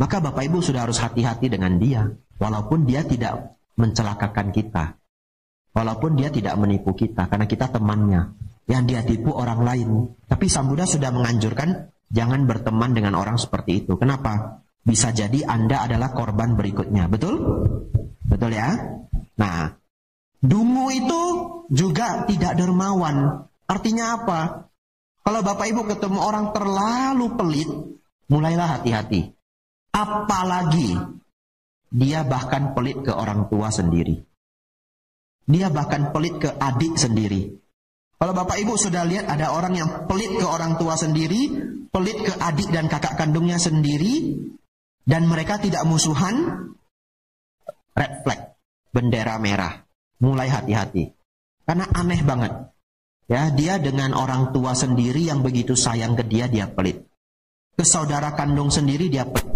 Maka Bapak Ibu sudah harus hati-hati dengan dia, walaupun dia tidak mencelakakan kita, walaupun dia tidak menipu kita, karena kita temannya. Yang dia tipu orang lain. Tapi Sang Buddha sudah menganjurkan jangan berteman dengan orang seperti itu. Kenapa? Bisa jadi Anda adalah korban berikutnya. Betul? Betul ya? Nah, dungu itu juga tidak dermawan. Artinya apa? Kalau Bapak Ibu ketemu orang terlalu pelit, mulailah hati-hati. Apalagi dia bahkan pelit ke orang tua sendiri. Dia bahkan pelit ke adik sendiri. Kalau Bapak Ibu sudah lihat ada orang yang pelit ke orang tua sendiri, pelit ke adik dan kakak kandungnya sendiri, dan mereka tidak musuhan, red flag, bendera merah. Mulai hati-hati. Karena aneh banget. Ya, dia dengan orang tua sendiri yang begitu sayang ke dia pelit. Ke saudara kandung sendiri dia pelit.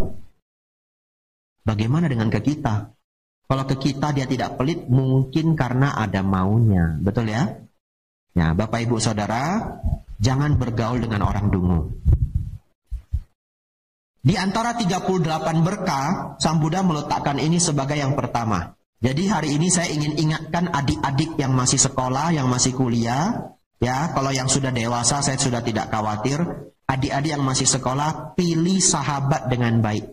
Bagaimana dengan ke kita? Kalau ke kita dia tidak pelit, mungkin karena ada maunya. Betul ya? Ya, Bapak Ibu Saudara, jangan bergaul dengan orang dungu. Di antara 38 berkah, Sang Buddha meletakkan ini sebagai yang pertama. Jadi hari ini saya ingin ingatkan adik-adik yang masih sekolah, yang masih kuliah. Ya, kalau yang sudah dewasa saya sudah tidak khawatir. Adik-adik yang masih sekolah, pilih sahabat dengan baik.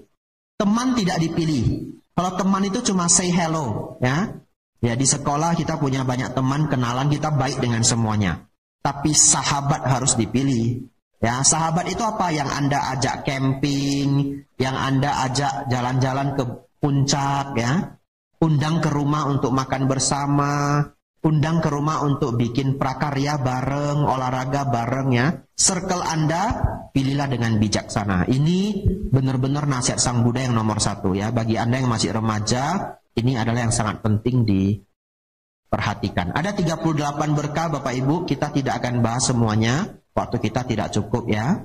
Teman tidak dipilih. Kalau teman itu cuma say hello, ya. Ya, di sekolah kita punya banyak teman, kenalan, kita baik dengan semuanya. Tapi sahabat harus dipilih. Ya, sahabat itu apa? Yang Anda ajak camping, yang Anda ajak jalan-jalan ke puncak, ya. Undang ke rumah untuk makan bersama, undang ke rumah untuk bikin prakarya bareng, olahraga bareng, ya. Circle Anda, pilihlah dengan bijaksana. Ini benar-benar nasihat Sang Buddha yang nomor 1, ya. Bagi Anda yang masih remaja, ini adalah yang sangat penting diperhatikan. Ada 38 berkah Bapak Ibu, kita tidak akan bahas semuanya, waktu kita tidak cukup, ya.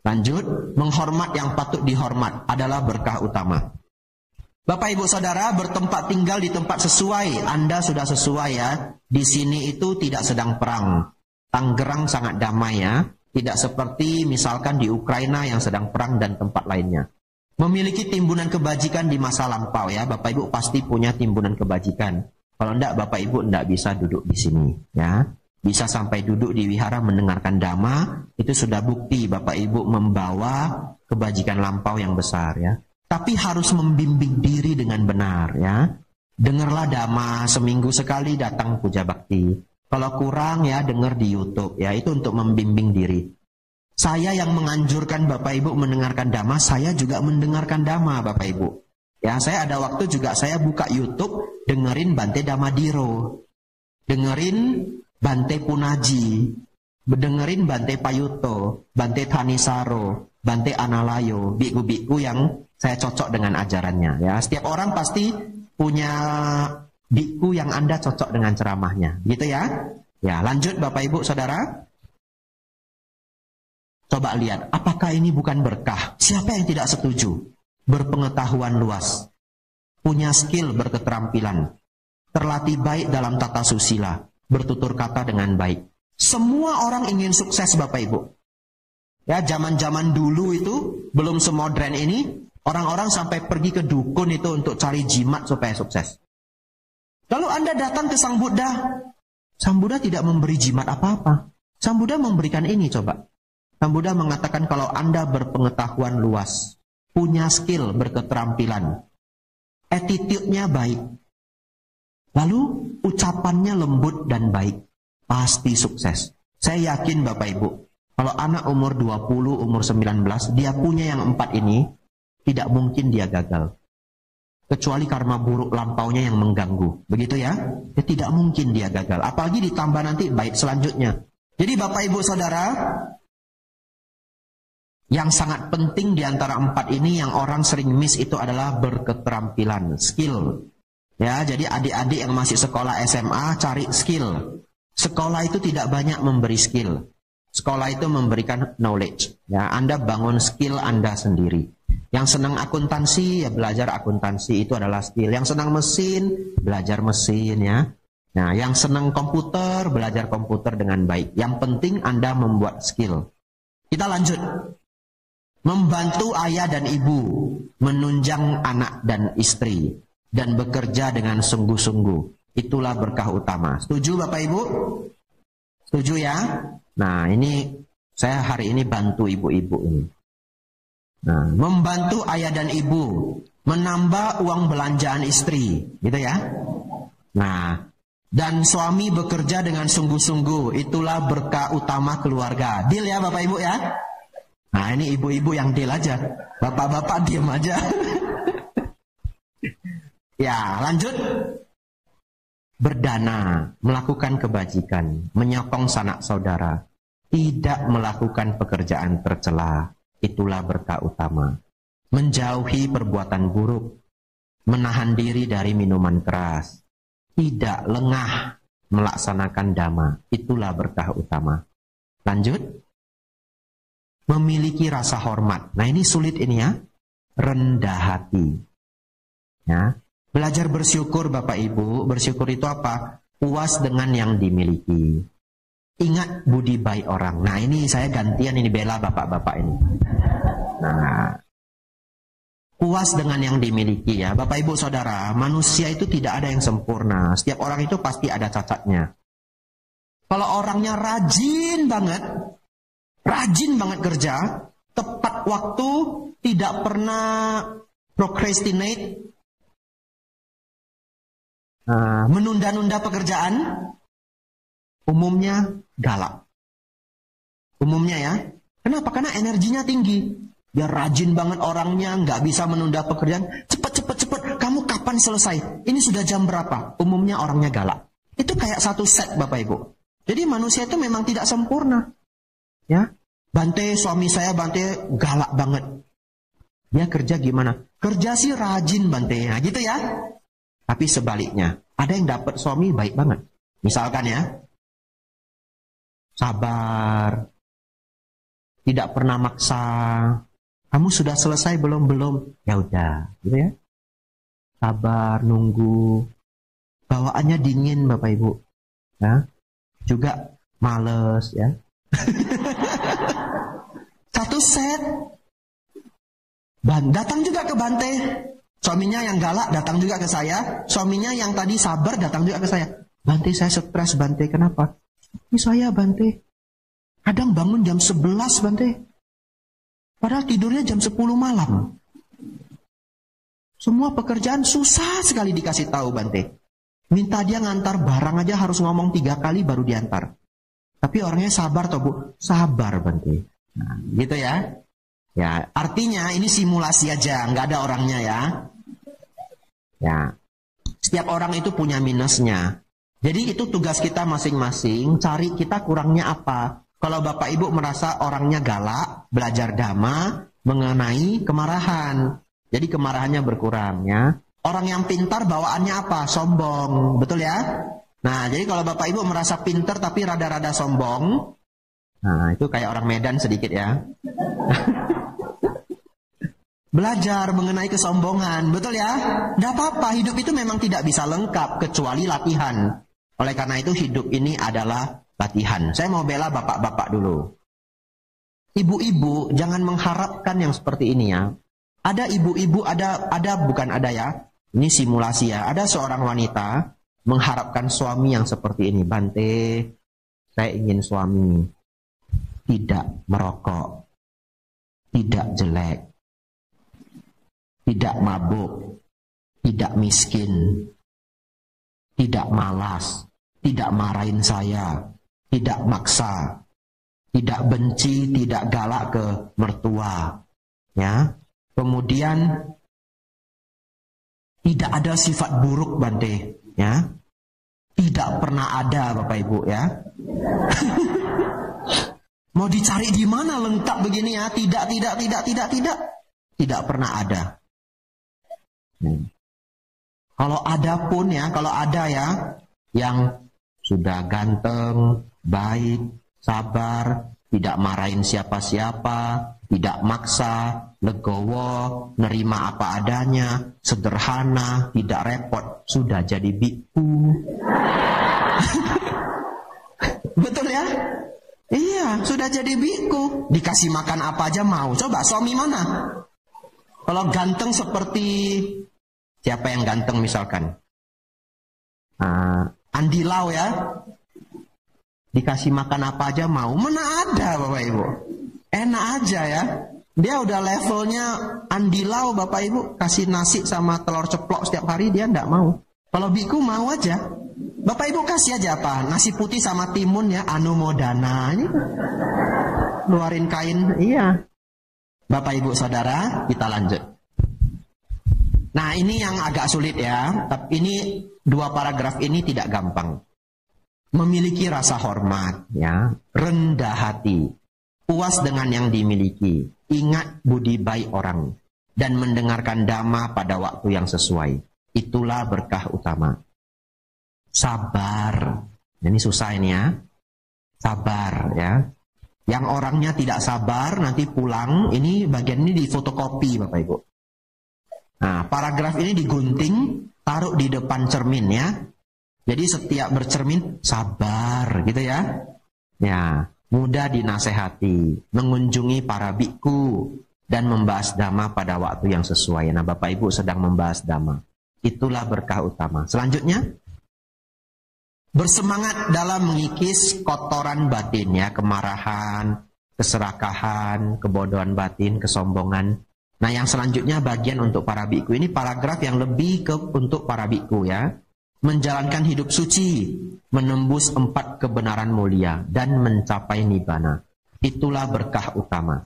Lanjut, menghormat yang patut dihormat adalah berkah utama. Bapak Ibu Saudara, bertempat tinggal di tempat sesuai, Anda sudah sesuai, ya. Di sini itu tidak sedang perang. Tangerang sangat damai, ya. Tidak seperti misalkan di Ukraina yang sedang perang dan tempat lainnya. Memiliki timbunan kebajikan di masa lampau, ya. Bapak Ibu pasti punya timbunan kebajikan. Kalau enggak, Bapak Ibu enggak bisa duduk di sini, ya. Bisa sampai duduk di wihara mendengarkan dhamma, itu sudah bukti Bapak Ibu membawa kebajikan lampau yang besar, ya. Tapi harus membimbing diri dengan benar, ya. Dengarlah dhamma, seminggu sekali datang puja bakti. Kalau kurang, ya, dengar di YouTube, ya. Itu untuk membimbing diri. Saya yang menganjurkan Bapak Ibu mendengarkan dhamma, saya juga mendengarkan dhamma, Bapak Ibu. Ya, saya ada waktu juga saya buka YouTube, dengerin Bante Dhammadiro, dengerin Bante Punaji, dengerin Bante Payuto, Bante Thanisaro, Bante Analayo, biku-biku yang saya cocok dengan ajarannya, ya. Setiap orang pasti punya biku yang Anda cocok dengan ceramahnya, gitu ya. Ya, lanjut Bapak Ibu Saudara. Coba lihat, apakah ini bukan berkah? Siapa yang tidak setuju? berpengetahuan luas, punya skill berketerampilan, terlatih baik dalam tata susila, bertutur kata dengan baik. Semua orang ingin sukses Bapak Ibu. Ya, zaman-zaman dulu itu belum semodern ini, orang-orang sampai pergi ke dukun itu untuk cari jimat supaya sukses. Kalau Anda datang ke Sang Buddha tidak memberi jimat apa-apa. Sang Buddha memberikan ini coba. Sang Buddha mengatakan kalau Anda berpengetahuan luas, punya skill, berketerampilan, attitude-nya baik, lalu ucapannya lembut dan baik, pasti sukses. Saya yakin Bapak Ibu, kalau anak umur 20, umur 19, dia punya yang 4 ini, tidak mungkin dia gagal. Kecuali karma buruk lampaunya yang mengganggu. Begitu ya? Ya tidak mungkin dia gagal. Apalagi ditambah nanti baik selanjutnya. Jadi Bapak Ibu Saudara, yang sangat penting di antara 4 ini yang orang sering miss itu adalah berketerampilan, skill. Ya, jadi adik-adik yang masih sekolah SMA cari skill. Sekolah itu tidak banyak memberi skill. Sekolah itu memberikan knowledge. Ya, Anda bangun skill Anda sendiri. Yang senang akuntansi ya belajar akuntansi, itu adalah skill. Yang senang mesin, belajar mesin ya. Nah, yang senang komputer, belajar komputer dengan baik. Yang penting Anda membuat skill. Kita lanjut. Membantu ayah dan ibu, menunjang anak dan istri, dan bekerja dengan sungguh-sungguh. Itulah berkah utama. Setuju Bapak Ibu? Setuju ya? Nah, ini saya hari ini bantu ibu-ibu ini. Nah, membantu ayah dan ibu, menambah uang belanjaan istri, gitu ya. Nah, dan suami bekerja dengan sungguh-sungguh, itulah berkah utama keluarga. Deal ya Bapak Ibu ya? Nah, ini ibu-ibu yang deal aja. Bapak-bapak diam aja. Ya, lanjut. Berdana, melakukan kebajikan, menyokong sanak saudara, tidak melakukan pekerjaan tercela, itulah berkah utama. Menjauhi perbuatan buruk, menahan diri dari minuman keras, tidak lengah melaksanakan dhamma, itulah berkah utama. Lanjut. Memiliki rasa hormat. Nah, ini sulit ini ya. Rendah hati. Ya. Belajar bersyukur Bapak Ibu. Bersyukur itu apa? Puas dengan yang dimiliki. Ingat budi baik orang. Nah, ini saya gantian ini bela bapak-bapak ini. Nah, puas dengan yang dimiliki ya. Bapak Ibu Saudara, manusia itu tidak ada yang sempurna. Setiap orang itu pasti ada cacatnya. Kalau orangnya rajin banget kerja, tepat waktu, tidak pernah procrastinate, menunda-nunda pekerjaan, umumnya galak. Umumnya ya. Kenapa? Karena energinya tinggi. Dia rajin banget orangnya, nggak bisa menunda pekerjaan. Cepet. Kamu kapan selesai? Ini sudah jam berapa? Umumnya orangnya galak. Itu kayak satu set Bapak Ibu. Jadi manusia itu memang tidak sempurna. Ya. Bante, suami saya Bante galak banget. Dia kerja gimana? Kerja sih rajin Bante. Nah gitu ya. Tapi sebaliknya, ada yang dapat suami baik banget. Misalkan ya, sabar, tidak pernah maksa. Kamu sudah selesai belum? Ya udah, gitu ya. Sabar, nunggu. Bawaannya dingin Bapak Ibu. Ya. Juga males ya. Satu set. Datang juga ke Bante. Suaminya yang galak datang juga ke saya. Suaminya yang tadi sabar datang juga ke saya. Bante, saya stres Bante. Kenapa? Ini saya Bante. Kadang bangun jam 11 Bante. Padahal tidurnya jam 10 malam. Semua pekerjaan susah sekali dikasih tahu Bante. Minta dia ngantar barang aja harus ngomong 3 kali baru diantar. Tapi orangnya sabar toh Bu? Sabar Bante. Nah, gitu ya. Ya, artinya ini simulasi aja, nggak ada orangnya ya. Ya. Setiap orang itu punya minusnya. Jadi itu tugas kita masing-masing, cari kita kurangnya apa. Kalau Bapak Ibu merasa orangnya galak, belajar dhamma mengenai kemarahan. Jadi kemarahannya berkurang ya. Orang yang pintar bawaannya apa? Sombong, betul ya? Nah, jadi kalau Bapak Ibu merasa pintar tapi rada-rada sombong, nah itu kayak orang Medan sedikit ya. belajar mengenai kesombongan. Betul ya? Tidak apa-apa, hidup itu memang tidak bisa lengkap kecuali latihan. Oleh karena itu hidup ini adalah latihan. Saya mau bela bapak-bapak dulu. Ibu-ibu jangan mengharapkan yang seperti ini ya. Ada ibu-ibu, bukan ada ya. Ini simulasi ya. Ada seorang wanita mengharapkan suami yang seperti ini. Bante, saya ingin suami tidak merokok, tidak jelek, tidak mabuk, tidak miskin, tidak malas, tidak marahin saya, tidak maksa, tidak benci, tidak galak ke mertua, ya. Kemudian tidak ada sifat buruk, Bante, ya. Tidak pernah ada, Bapak Ibu, ya. Mau dicari di mana lengkap begini ya? Tidak. Tidak pernah ada. Kalau ada pun ya, kalau ada ya, yang sudah ganteng, baik, sabar, tidak marahin siapa-siapa, tidak maksa, legowo, nerima apa adanya, sederhana, tidak repot, sudah jadi biku. Betul ya? Iya, sudah jadi biku. Dikasih makan apa aja mau. Coba suami mana? Kalau ganteng seperti siapa yang ganteng misalkan? Andi Lau ya. Dikasih makan apa aja mau. Mana ada Bapak Ibu? Enak aja ya. Dia udah levelnya Andi Lau Bapak Ibu. Kasih nasi sama telur ceplok setiap hari dia enggak mau. Kalau biku mau aja. Bapak Ibu kasih aja apa? Nasi putih sama timun ya. Anumodana. Luarin kain. Iya. Bapak Ibu Saudara, kita lanjut. Nah ini yang agak sulit ya. Tapi ini dua paragraf ini tidak gampang. Memiliki rasa hormat, ya, rendah hati, puas dengan yang dimiliki, ingat budi baik orang, dan mendengarkan dhamma pada waktu yang sesuai. Itulah berkah utama. Sabar. Ini susah ini ya. Sabar ya. Yang orangnya tidak sabar nanti pulang, ini bagian ini difotokopi Bapak Ibu. Nah, paragraf ini digunting, taruh di depan cermin ya. Jadi setiap bercermin sabar gitu ya. Ya, mudah dinasehati, mengunjungi para biku dan membahas dhamma pada waktu yang sesuai. Nah, Bapak Ibu sedang membahas dhamma. Itulah berkah utama. Selanjutnya, bersemangat dalam mengikis kotoran batin ya, kemarahan, keserakahan, kebodohan batin, kesombongan. Nah, yang selanjutnya bagian untuk para biku. Ini paragraf yang lebih untuk para biku ya. Menjalankan hidup suci, menembus 4 kebenaran mulia, dan mencapai nibbana. Itulah berkah utama.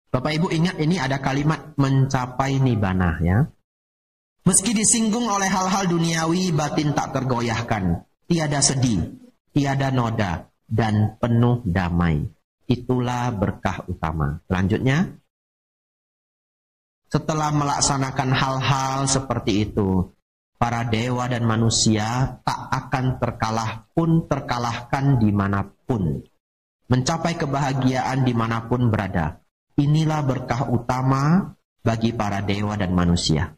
Bapak Ibu ingat ini ada kalimat mencapai nibbana ya. Meski disinggung oleh hal-hal duniawi, batin tak tergoyahkan. Tiada sedih, tiada noda, dan penuh damai. Itulah berkah utama. Selanjutnya, setelah melaksanakan hal-hal seperti itu, para dewa dan manusia tak akan terkalahkan dimanapun. Mencapai kebahagiaan dimanapun berada. Inilah berkah utama bagi para dewa dan manusia.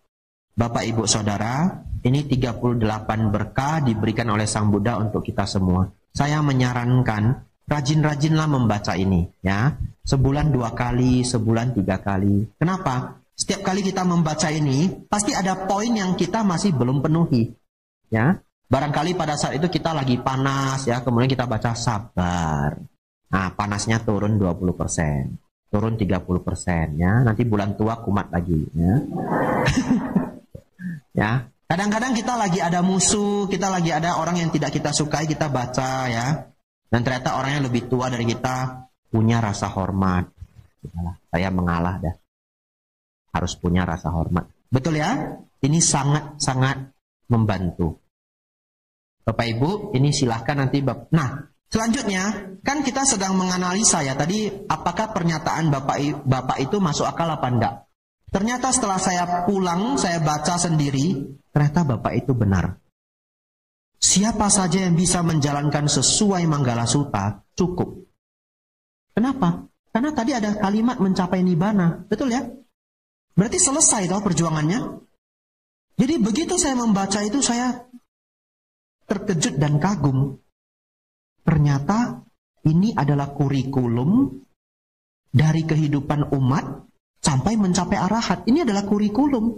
Bapak Ibu Saudara, ini 38 berkah diberikan oleh Sang Buddha untuk kita semua. Saya menyarankan, rajin-rajinlah membaca ini. Ya, sebulan 2 kali, sebulan 3 kali. Kenapa? Setiap kali kita membaca ini, pasti ada poin yang kita masih belum penuhi. Ya, barangkali pada saat itu kita lagi panas, ya, kemudian kita baca sabar. Nah, panasnya turun 20%, turun 30%, ya. Nanti bulan tua kumat lagi, ya. Ya, kadang-kadang kita lagi ada musuh, kita lagi ada orang yang tidak kita sukai, kita baca, ya. Dan ternyata orang yang lebih tua dari kita punya rasa hormat. Saya mengalah dah. Harus punya rasa hormat. Betul ya? Ini sangat-sangat membantu. Bapak Ibu, ini silahkan nanti. Nah, selanjutnya, kan kita sedang menganalisa ya. Tadi, apakah pernyataan Bapak itu masuk akal apa enggak? Ternyata setelah saya pulang, saya baca sendiri, ternyata Bapak itu benar. Siapa saja yang bisa menjalankan sesuai Manggala Sutta, cukup. Kenapa? Karena tadi ada kalimat mencapai nibbana. Betul ya? Berarti selesai toh perjuangannya. Jadi begitu saya membaca itu saya terkejut dan kagum. Ternyata ini adalah kurikulum dari kehidupan umat sampai mencapai arahat. Ini adalah kurikulum.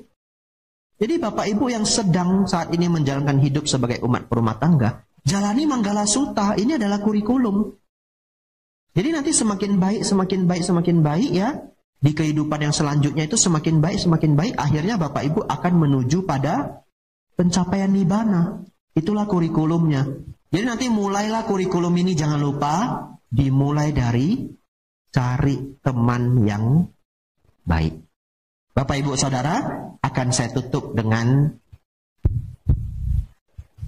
Jadi Bapak Ibu yang sedang saat ini menjalankan hidup sebagai umat berumah tangga, jalani Manggala Sutta, ini adalah kurikulum. Jadi nanti semakin baik, semakin baik, semakin baik ya. Di kehidupan yang selanjutnya itu semakin baik, akhirnya Bapak Ibu akan menuju pada pencapaian nibbana. Itulah kurikulumnya. Jadi nanti mulailah kurikulum ini, jangan lupa dimulai dari cari teman yang baik. Bapak Ibu Saudara, akan saya tutup dengan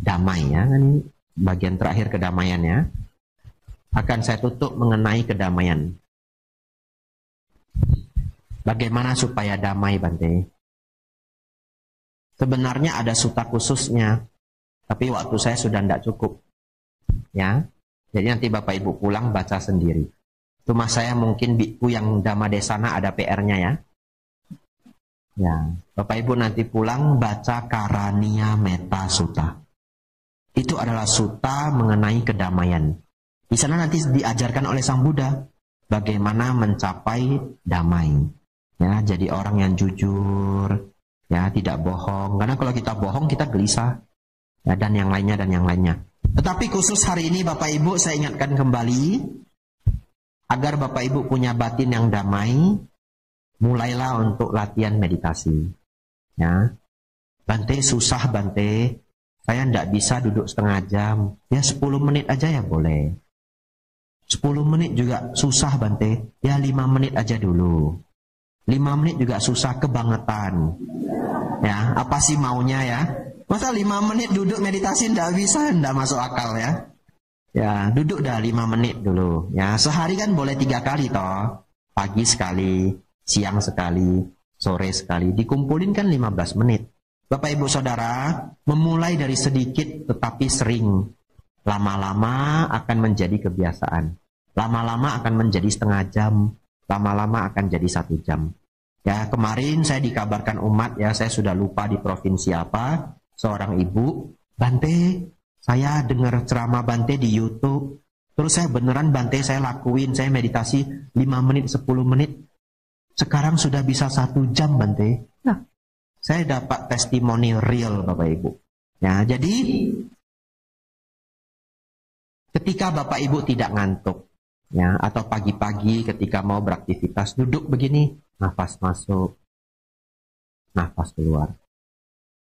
damai ya. Ini bagian terakhir kedamaiannya. Akan saya tutup mengenai kedamaian. Bagaimana supaya damai, Bante? Sebenarnya ada sutta khususnya, tapi waktu saya sudah tidak cukup. Ya, jadi nanti Bapak Ibu pulang baca sendiri. Cuma saya mungkin biku yang Dhamma Desana ada PR-nya ya. Ya, Bapak Ibu nanti pulang baca Karaniya Metta Sutta. Itu adalah sutta mengenai kedamaian. Di sana nanti diajarkan oleh Sang Buddha bagaimana mencapai damai. Ya, jadi orang yang jujur, ya, tidak bohong. Karena kalau kita bohong kita gelisah. Ya, dan yang lainnya dan yang lainnya. Tetapi khusus hari ini Bapak Ibu saya ingatkan kembali agar Bapak Ibu punya batin yang damai. Mulailah untuk latihan meditasi. Ya. Bante susah Bante. Saya tidak bisa duduk setengah jam. Ya 10 menit aja ya boleh. 10 menit juga susah Bante. Ya 5 menit aja dulu. 5 menit juga susah kebangetan. Ya, apa sih maunya ya? Masa 5 menit duduk meditasi tidak bisa, tidak masuk akal ya. Ya, duduk dah 5 menit dulu. Ya, sehari kan boleh 3 kali toh. Pagi sekali, siang sekali, sore sekali. Dikumpulin kan 15 menit. Bapak Ibu Saudara, memulai dari sedikit tetapi sering. Lama-lama akan menjadi kebiasaan. Lama-lama akan menjadi setengah jam. Lama-lama akan jadi 1 jam. Ya, kemarin saya dikabarkan umat, ya saya sudah lupa di provinsi apa, seorang ibu, Bante, saya dengar ceramah Bante di YouTube, terus saya beneran Bante saya lakuin, saya meditasi 5 menit, 10 menit, sekarang sudah bisa 1 jam Bante. Nah, saya dapat testimoni real Bapak Ibu. Ya, jadi ketika Bapak Ibu tidak ngantuk, ya, atau pagi-pagi ketika mau beraktivitas, duduk begini, nafas masuk, nafas keluar.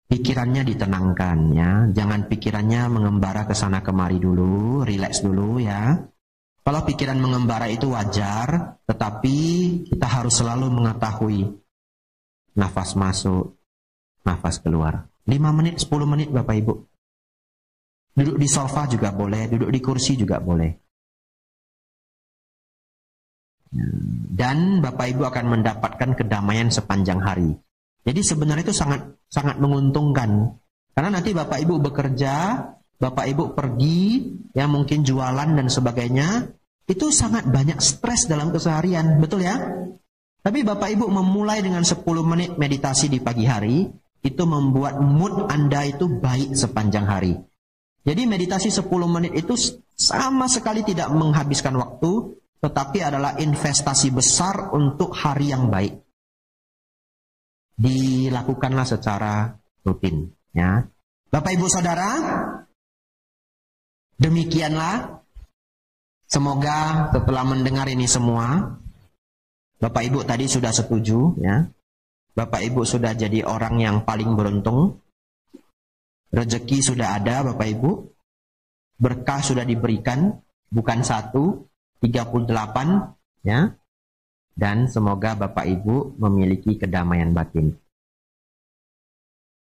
Pikirannya ditenangkan ya, jangan pikirannya mengembara ke sana kemari dulu, rileks dulu ya. Kalau pikiran mengembara itu wajar, tetapi kita harus selalu mengetahui nafas masuk, nafas keluar. 5 menit, 10 menit Bapak Ibu. Duduk di sofa juga boleh, duduk di kursi juga boleh. Dan Bapak Ibu akan mendapatkan kedamaian sepanjang hari. Jadi sebenarnya itu sangat menguntungkan. Karena nanti Bapak Ibu bekerja, Bapak Ibu pergi, ya mungkin jualan dan sebagainya, itu sangat banyak stres dalam keseharian, betul ya? Tapi Bapak Ibu memulai dengan 10 menit meditasi di pagi hari, itu membuat mood Anda itu baik sepanjang hari. Jadi meditasi 10 menit itu sama sekali tidak menghabiskan waktu, tetapi adalah investasi besar untuk hari yang baik. Dilakukanlah secara rutin. Ya. Bapak Ibu Saudara, demikianlah. Semoga setelah mendengar ini semua, Bapak Ibu tadi sudah setuju. Ya. Bapak Ibu sudah jadi orang yang paling beruntung. Rezeki sudah ada Bapak Ibu. Berkah sudah diberikan, bukan 1, 38, ya. Dan semoga Bapak Ibu memiliki kedamaian batin.